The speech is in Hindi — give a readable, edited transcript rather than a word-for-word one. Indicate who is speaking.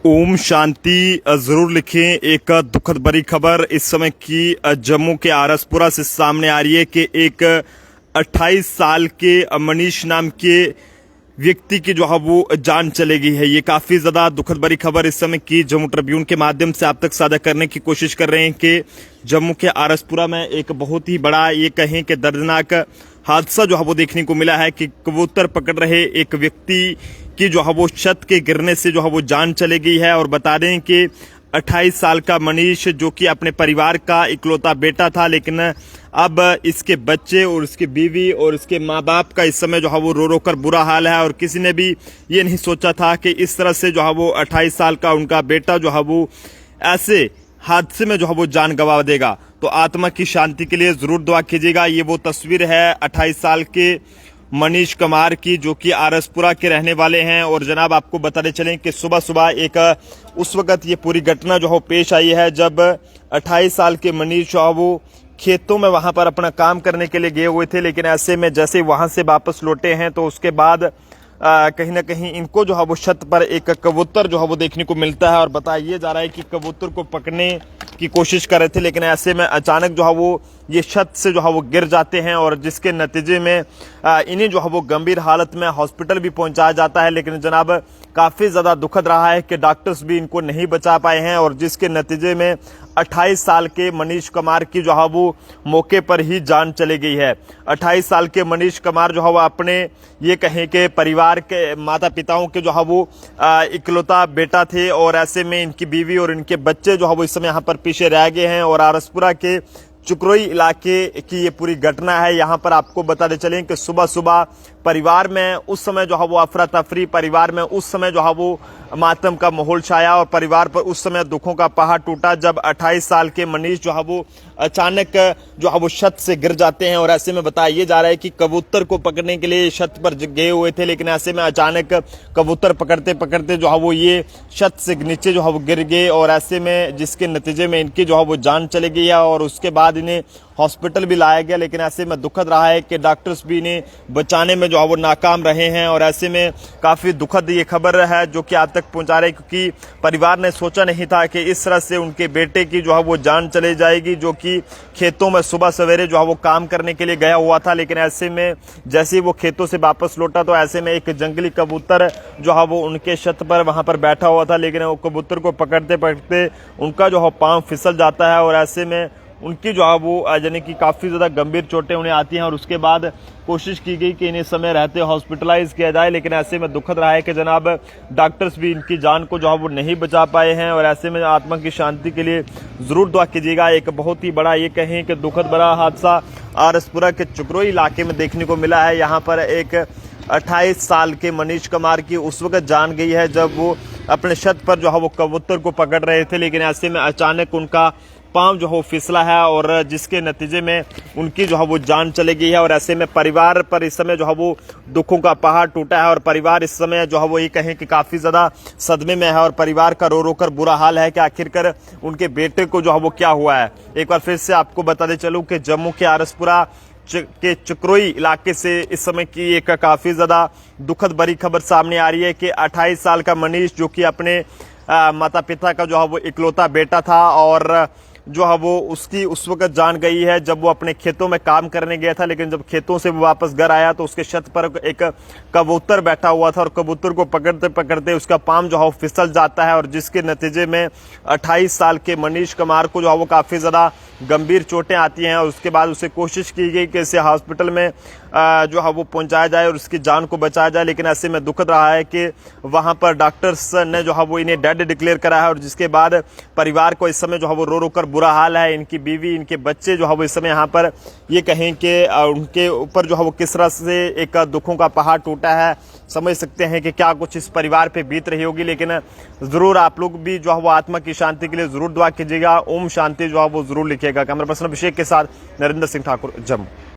Speaker 1: ओम शांति जरूर लिखें। एक दुखद भरी खबर इस समय की जम्मू के आरसपुरा से सामने आ रही है कि एक 28 साल के मनीष नाम के व्यक्ति की जो है वो जान चली गई है। ये काफी ज्यादा दुखद भरी खबर इस समय की जम्मू ट्रिब्यून के माध्यम से आप तक साझा करने की कोशिश कर रहे हैं कि जम्मू के आरसपुरा में एक बहुत ही बड़ा ये कहें कि दर्दनाक हादसा जो है वो देखने को मिला है कि कबूतर पकड़ रहे एक व्यक्ति की जो है वो छत के गिरने से जो है वो जान चली गई है। और बता दें कि 28 साल का मनीष जो कि अपने परिवार का इकलौता बेटा था, लेकिन अब इसके बच्चे और इसकी बीवी और इसके माँ बाप का इस समय जो है वो रो रो कर बुरा हाल है। और किसी ने भी ये नहीं सोचा था कि इस तरह से जो है वो 28 साल का उनका बेटा जो है वो ऐसे हादसे में जो है वो जान गंवा देगा। तो आत्मा की शांति के लिए जरूर दुआ कीजिएगा। ये वो तस्वीर है 28 साल के मनीष कुमार की, जो कि आरसपुरा के रहने वाले हैं। और जनाब आपको बताते चलें कि सुबह सुबह एक उस वक्त ये पूरी घटना जो है पेश आई है जब 28 साल के मनीष जो है वो खेतों में वहां पर अपना काम करने के लिए गए हुए थे। लेकिन ऐसे में जैसे वहां से वापस लौटे हैं तो उसके बाद कहीं ना कहीं इनको जो है वो छत पर एक कबूतर जो है वो देखने को मिलता है। और बताया जा रहा है कि कबूतर को पकड़ने की कोशिश कर रहे थे, लेकिन ऐसे में अचानक जो है वो ये छत से जो है वो गिर जाते हैं। और जिसके नतीजे में इन्हें जो है वो गंभीर हालत में हॉस्पिटल भी पहुंचाया जाता है। लेकिन जनाब काफी ज्यादा दुखद रहा है कि डॉक्टर्स भी इनको नहीं बचा पाए हैं। और जिसके नतीजे में 28 साल के मनीष कुमार की जो है वो मौके पर ही जान चली गई है। 28 साल के मनीष कुमार जो है वो अपने ये कहें कि परिवार के माता पिताओं के जो है वो इकलौता बेटा थे। और ऐसे में इनकी बीवी और इनके बच्चे जो है वो इस समय यहाँ पर पीछे रह गए हैं। और आरसपुरा के चुकरोई इलाके की ये पूरी घटना है। यहाँ पर आपको बताते चलें कि सुबह सुबह परिवार में उस समय जो है वो अफरा तफरी, परिवार में उस समय जो है वो मातम का माहौल छाया और परिवार पर उस समय दुखों का पहाड़ टूटा जब 28 साल के मनीष जो है वो अचानक जो है वो छत से गिर जाते हैं। और ऐसे में बताया जा रहा है कि कबूतर को पकड़ने के लिए छत पर गए हुए थे, लेकिन ऐसे में अचानक कबूतर पकड़ते पकड़ते जो है वो ये छत से नीचे जो है वो गिर गए। और ऐसे में जिसके नतीजे में इनकी जो है वो जान चली गई है और उसके बाद इन्हें हॉस्पिटल भी लाया गया। लेकिन ऐसे में दुखद रहा है कि डॉक्टर्स भी इन्हें बचाने में जो है वो नाकाम रहे हैं। और ऐसे में काफी दुखद ये खबर है जो कि आप तक पहुंचा रहे, क्योंकि परिवार ने सोचा नहीं था कि इस तरह से उनके बेटे की जो है वो जान चली जाएगी, जो कि खेतों में सुबह सवेरे जो है वो काम करने के लिए गया हुआ था। लेकिन ऐसे में जैसे ही वो खेतों से वापस लौटा तो ऐसे में एक जंगली कबूतर जो है वो उनके छत पर वहां पर बैठा हुआ था। लेकिन वो कबूतर को पकड़ते पकड़ते उनका जो है पांव फिसल जाता है और ऐसे में उनकी जो है वो यानी कि काफ़ी ज़्यादा गंभीर चोटें उन्हें आती हैं। और उसके बाद कोशिश की गई कि इन्हें समय रहते हॉस्पिटलाइज किया जाए, लेकिन ऐसे में दुखद रहा है कि जनाब डॉक्टर्स भी इनकी जान को जो है वो नहीं बचा पाए हैं। और ऐसे में आत्मा की शांति के लिए ज़रूर दुआ कीजिएगा। एक बहुत ही बड़ा ये कहें कि दुखद बड़ा हादसा आरसपुरा के चुकरोई इलाके में देखने को मिला है। यहाँ पर एक 28 साल के मनीष कुमार की उस वक्त जान गई है जब वो अपने छत पर जो है वो कबूतर को पकड़ रहे थे, लेकिन ऐसे में अचानक उनका पांव जो है फिसला है और जिसके नतीजे में उनकी जो है वो जान चली गई है। और ऐसे में परिवार पर इस समय जो है वो दुखों का पहाड़ टूटा है और परिवार इस समय जो है वो ये कहें कि काफी ज्यादा सदमे में है। और परिवार का रो रो कर बुरा हाल है कि आखिरकार उनके बेटे को जो है वो क्या हुआ है। एक बार फिर से आपको बताते चलूं कि जम्मू के आरसपुरा के चुकरोई इलाके से इस समय की एक काफी ज्यादा दुखद भरी खबर सामने आ रही है कि 28 साल का मनीष जो कि अपने माता पिता का जो है वो इकलौता बेटा था और जो है वो उसकी उस वक्त जान गई है जब वो अपने खेतों में काम करने गया था। लेकिन जब खेतों से वो वापस घर आया तो उसके छत पर एक कबूतर बैठा हुआ था और कबूतर को पकड़ते पकड़ते उसका पांव जो है वो फिसल जाता है। और जिसके नतीजे में 28 साल के मनीष कुमार को जो है वो काफी ज्यादा गंभीर चोटें आती हैं। और उसके बाद उसे कोशिश की गई कि इसे हॉस्पिटल में जो है वो पहुंचाया जाए और उसकी जान को बचाया जाए। लेकिन ऐसे में दुखद रहा है कि वहां पर डॉक्टर्स ने जो है वो इन्हें डेड डिक्लेयर करा है। और जिसके बाद परिवार को इस समय जो है वो रो रो कर बुरा हाल है। इनकी बीवी, इनके बच्चे जो है वो इस समय यहाँ पर ये कहें कि उनके ऊपर जो है वो किस तरह से एक दुखों का पहाड़ टूटा है। समझ सकते हैं कि क्या कुछ इस परिवार पे बीत रही होगी। लेकिन जरूर आप लोग भी जो है वो आत्मा की शांति के लिए जरूर दुआ कीजिएगा। ओम शांति जो है वो जरूर लिखिएगा। कैमरा पर्सन अभिषेक के साथ नरेंद्र सिंह ठाकुर, जम्मू।